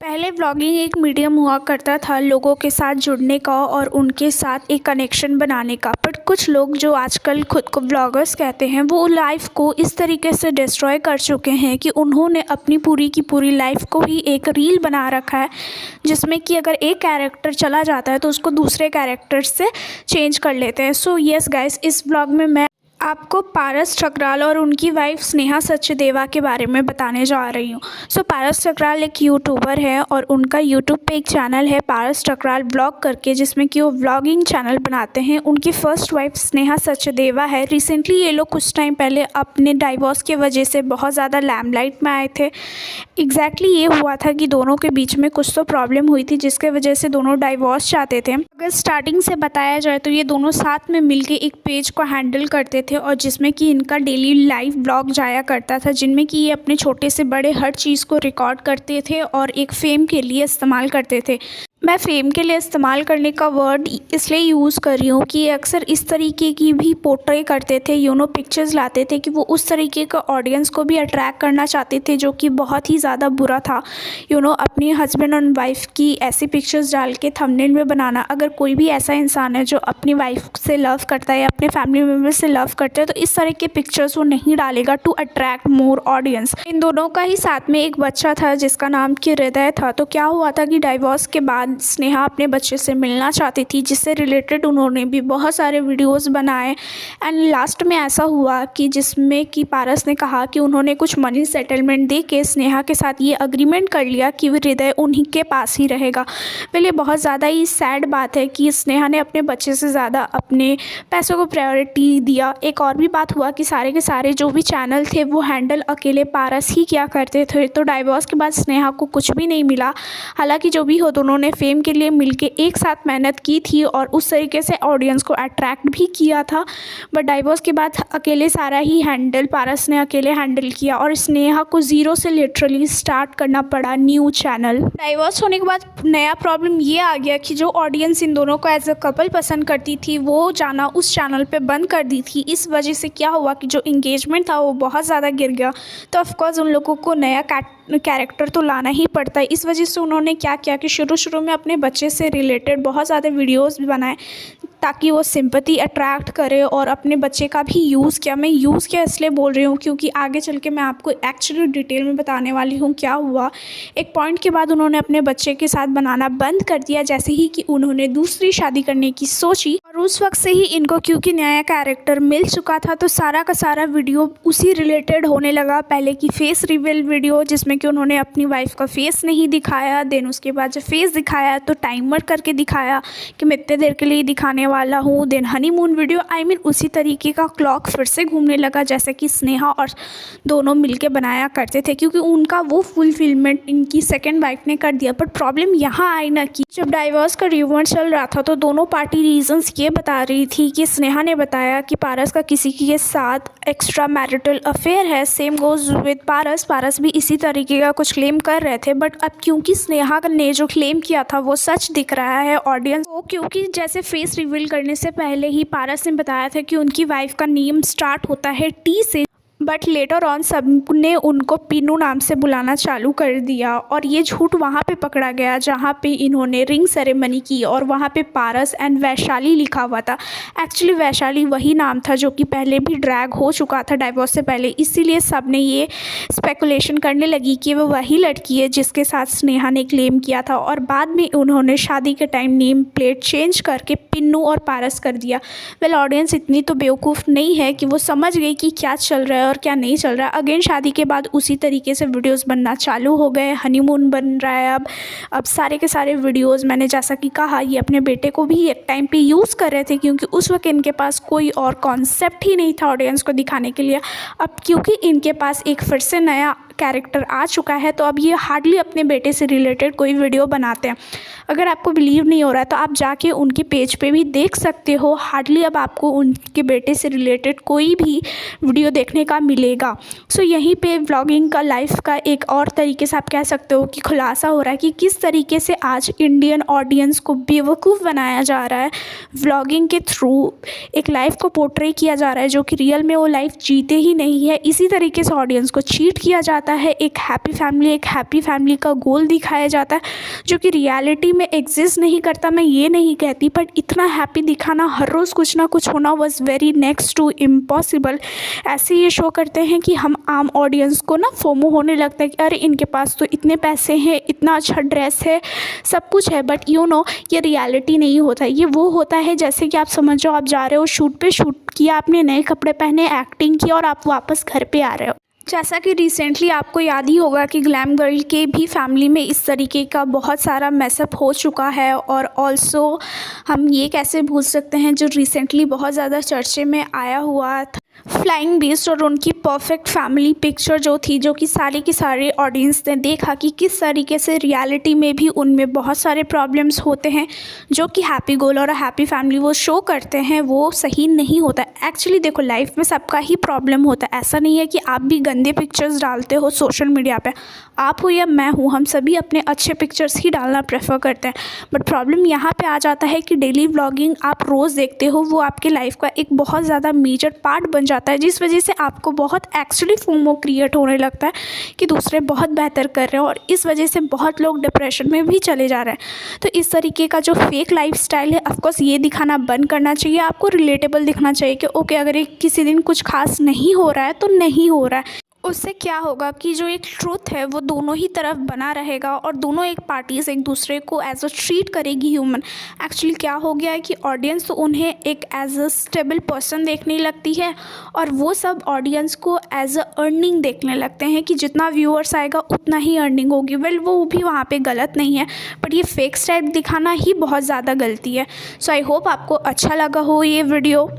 पहले व्लॉगिंग एक मीडियम हुआ करता था लोगों के साथ जुड़ने का और उनके साथ एक कनेक्शन बनाने का। बट कुछ लोग जो आजकल खुद को व्लॉगर्स कहते हैं वो लाइफ को इस तरीके से डिस्ट्रॉय कर चुके हैं कि उन्होंने अपनी पूरी की पूरी लाइफ को ही एक रील बना रखा है, जिसमें कि अगर एक कैरेक्टर चला जाता है तो उसको दूसरे कैरेक्टर से चेंज कर लेते हैं। सो यस गाइस, इस व्लॉग में मैं आपको पारस ठकराल और उनकी वाइफ स्नेहा सचदेवा के बारे में बताने जा रही हूँ। सो पारस ठकराल एक यूट्यूबर है और उनका यूट्यूब पे एक चैनल है पारस ठकराल ब्लॉग करके, जिसमें कि वो व्लॉगिंग चैनल बनाते हैं। उनकी फर्स्ट वाइफ स्नेहा सचदेवा है। रिसेंटली ये लोग कुछ टाइम पहले अपने डाइवोर्स की वजह से बहुत ज़्यादा लैमलाइट में आए थे। एग्जैक्टली ये हुआ था कि दोनों के बीच में कुछ तो प्रॉब्लम हुई थी जिसके वजह से दोनों डाइवोर्स चाहते थे। अगर स्टार्टिंग से बताया जाए तो ये दोनों साथ में मिलके एक पेज को हैंडल करते थे और जिसमें कि इनका डेली लाइव ब्लॉग जाया करता था, जिनमें कि ये अपने छोटे से बड़े हर चीज़ को रिकॉर्ड करते थे और एक फेम के लिए इस्तेमाल करते थे। मैं फेम के लिए इस्तेमाल करने का वर्ड इसलिए यूज़ कर रही हूँ कि ये अक्सर इस तरीके की भी पोर्ट्रे करते थे, पिक्चर्स लाते थे कि वो उस तरीके का ऑडियंस को भी अट्रैक्ट करना चाहते थे, जो कि बहुत ही ज़्यादा बुरा था। अपने हस्बैंड और वाइफ की ऐसी पिक्चर्स डाल के थंबनेल में बनाना। अगर कोई भी ऐसा इंसान है जो अपनी वाइफ से लव करता है या अपने फैमिली मेम्बर से लव करता है तो इस तरह के पिक्चर्स वो नहीं डालेगा टू अट्रैक्ट मोर ऑडियंस। इन दोनों का ही साथ में एक बच्चा था जिसका नाम कि हृदय था। तो क्या हुआ था कि डाइवोर्स के बाद स्नेहा अपने बच्चे से मिलना चाहती थी, जिससे रिलेटेड उन्होंने भी बहुत सारे वीडियोस बनाए। एंड लास्ट में ऐसा हुआ कि जिसमें कि पारस ने कहा कि उन्होंने कुछ मनी सेटलमेंट दे के स्नेहा के साथ ये अग्रीमेंट कर लिया कि हृदय उन्हीं के पास ही रहेगा। पहले बहुत ज़्यादा ही सैड बात है कि स्नेहा ने अपने बच्चे से ज़्यादा अपने पैसों को प्रायोरिटी दिया। एक और भी बात हुआ कि सारे के सारे जो भी चैनल थे वो हैंडल अकेले पारस ही किया करते थे। तो डाइवोर्स के बाद स्नेहा को कुछ भी नहीं मिला। हालांकि जो भी हो, दोनों ने फेम के लिए मिलके एक साथ मेहनत की थी और उस तरीके से ऑडियंस को अट्रैक्ट भी किया था। बट डाइवोर्स के बाद अकेले सारा ही हैंडल पारस ने अकेले हैंडल किया और स्नेहा को ज़ीरो से लिटरली स्टार्ट करना पड़ा न्यू चैनल। डाइवोर्स होने के बाद नया प्रॉब्लम ये आ गया कि जो ऑडियंस इन दोनों को एज अ कपल पसंद करती थी वो जाना उस चैनल पे बंद कर दी थी। इस वजह से क्या हुआ कि जो इंगेजमेंट था वो बहुत ज़्यादा गिर गया। तो ऑफकोर्स उन लोगों को नया कैरेक्टर तो लाना ही पड़ता है। इस वजह से उन्होंने क्या किया कि शुरू में अपने बच्चे से रिलेटेड बहुत ज़्यादा वीडियोस भी बनाए ताकि वो सिंपैथी अट्रैक्ट करे और अपने बच्चे का भी यूज़ किया। मैं यूज़ किया इसलिए बोल रही हूँ क्योंकि आगे चल के मैं आपको एक्चुअली डिटेल में बताने वाली हूँ क्या हुआ। एक पॉइंट के बाद उन्होंने अपने बच्चे के साथ बनाना बंद कर दिया जैसे ही कि उन्होंने दूसरी शादी करने की सोची। और उस वक्त से ही इनको क्योंकि नया कैरेक्टर मिल चुका था तो सारा का सारा वीडियो उसी रिलेटेड होने लगा। पहले की फेस रिवील वीडियो जिसमें कि उन्होंने अपनी वाइफ का फेस नहीं दिखाया, देन उसके बाद जब फेस दिखाया तो टाइमर करके दिखाया कि मैं इतने देर के लिए दिखाने वाला हूँ। देन हनीमून वीडियो उसी तरीके का क्लॉक फिर से घूमने लगा जैसे कि स्नेहा और दोनों मिलके बनाया करते थे, क्योंकि उनका वो फुलफिलमेंट इनकी सेकंड वाइफ ने कर दिया। बट प्रॉब्लम यहाँ आई ना कि जब डाइवोर्स का रिवर्स चल रहा था तो दोनों पार्टी रीजंस ये बता रही थी कि स्नेहा ने बताया कि पारस का किसी के साथ एक्स्ट्रा मैरिटल अफेयर है। सेम गोज विद पारस भी इसी तरीके का कुछ क्लेम कर रहे थे। बट अब क्योंकि स्नेहा ने जो क्लेम किया था वो सच दिख रहा है ऑडियंस को, क्योंकि जैसे फेस रिवील करने से पहले ही पारस ने बताया था कि उनकी वाइफ का नेम स्टार्ट होता है टी से, बट लेटर ऑन सबने उनको पीनू नाम से बुलाना चालू कर दिया। और ये झूठ वहाँ पे पकड़ा गया जहाँ पे इन्होंने रिंग सेरेमनी की और वहाँ पे पारस एंड वैशाली लिखा हुआ था। एक्चुअली वैशाली वही नाम था जो कि पहले भी ड्रैग हो चुका था डाइवोर्स से पहले, इसीलिए सब ने ये स्पेकुलेशन करने लगी कि वो वही लड़की है जिसके साथ स्नेहा ने क्लेम किया था। और बाद में उन्होंने शादी के टाइम नेम प्लेट चेंज करके पिन्नू और पारस कर दिया। वेल ऑडियंस इतनी तो बेवकूफ़ नहीं है कि वो समझ गई कि क्या चल रहा है और क्या नहीं चल रहा है। अगेन शादी के बाद उसी तरीके से वीडियोस बनना चालू हो गए। हनीमून बन रहा है अब सारे के सारे वीडियोस। मैंने जैसा कि कहा ये अपने बेटे को भी एक टाइम पे यूज़ कर रहे थे क्योंकि उस वक्त इनके पास कोई और कॉन्सेप्ट ही नहीं था ऑडियंस को दिखाने के लिए। अब क्योंकि इनके पास एक फिर से नया कैरेक्टर आ चुका है तो अब ये हार्डली अपने बेटे से रिलेटेड कोई वीडियो बनाते हैं। अगर आपको बिलीव नहीं हो रहा है तो आप जाके उनके पेज पे भी देख सकते हो। हार्डली अब आपको उनके बेटे से रिलेटेड कोई भी वीडियो देखने का मिलेगा। सो यहीं पे व्लॉगिंग का लाइफ का एक और तरीके से आप कह सकते हो कि खुलासा हो रहा है कि किस तरीके से आज इंडियन ऑडियंस को बेवकूफ़ बनाया जा रहा है। व्लॉगिंग के थ्रू एक लाइफ को पोर्ट्रे किया जा रहा है जो कि रियल में वो लाइफ जीते ही नहीं है। इसी तरीके से ऑडियंस को चीट किया जाता है। एक हैप्पी फैमिली का गोल दिखाया जाता है जो कि रियलिटी में एग्जिस्ट नहीं करता। मैं ये नहीं कहती, बट इतना हैप्पी दिखाना, हर रोज़ कुछ ना कुछ होना was very next to impossible. ऐसे ये शो करते हैं कि हम आम ऑडियंस को ना फोमो होने लगता है कि अरे इनके पास तो इतने पैसे हैं, इतना अच्छा ड्रेस है, सब कुछ है, बट ये रियलिटी नहीं होता। ये वो होता है जैसे कि आप समझ जाओ, आप जा रहे हो शूट पे, शूट किया, आपने नए कपड़े पहने, एक्टिंग की और आप वापस घर पे आ रहे हो। जैसा कि रिसेंटली आपको याद ही होगा कि ग्लैम गर्ल के भी फैमिली में इस तरीके का बहुत सारा मैसअप हो चुका है। और ऑल्सो हम ये कैसे भूल सकते हैं जो रिसेंटली बहुत ज़्यादा चर्चे में आया हुआ था, फ्लाइंग बीस्ट और उनकी परफेक्ट फैमिली पिक्चर जो थी, जो कि सारे की सारे ऑडियंस ने देखा कि किस तरीके से रियलिटी में भी उनमें बहुत सारे प्रॉब्लम्स होते हैं जो कि हैप्पी गोल और हैप्पी फैमिली वो शो करते हैं वो सही नहीं होता। एक्चुअली देखो, लाइफ में सबका ही प्रॉब्लम होता है। ऐसा नहीं है कि आप भी गंदे पिक्चर्स डालते हो सोशल मीडिया पे, आप हो या मैं हूँ, हम सभी अपने अच्छे पिक्चर्स ही डालना प्रेफर करते हैं। बट प्रॉब्लम यहाँ पे आ जाता है कि डेली व्लॉगिंग आप रोज़ देखते हो, वो आपके लाइफ का एक बहुत ज़्यादा मेजर पार्ट बन जाता है, जिस वजह से आपको बहुत एक्चुअली फोमो क्रिएट होने लगता है कि दूसरे बहुत बेहतर कर रहे हैं और इस वजह से बहुत लोग डिप्रेशन में भी चले जा रहे हैं। तो इस तरीके का जो फेक लाइफस्टाइल है, ऑफकोर्स ये दिखाना बंद करना चाहिए। आपको रिलेटेबल दिखना चाहिए कि ओके, अगर एक किसी दिन कुछ खास नहीं हो रहा है तो नहीं हो रहा है। उससे क्या होगा कि जो एक ट्रूथ है वो दोनों ही तरफ बना रहेगा और दोनों एक पार्टीज एक दूसरे को एज अ ट्रीट करेगी ह्यूमन। एक्चुअली क्या हो गया है कि ऑडियंस तो उन्हें एक एज अ स्टेबल पर्सन देखने लगती है और वो सब ऑडियंस को एज अ अर्निंग देखने लगते हैं कि जितना व्यूअर्स आएगा उतना ही अर्निंग होगी। वेल, वो भी वहाँ पे गलत नहीं है, बट ये फेक स्टाइल दिखाना ही बहुत ज़्यादा गलती है। सो आई होप आपको अच्छा लगा हो ये वीडियो।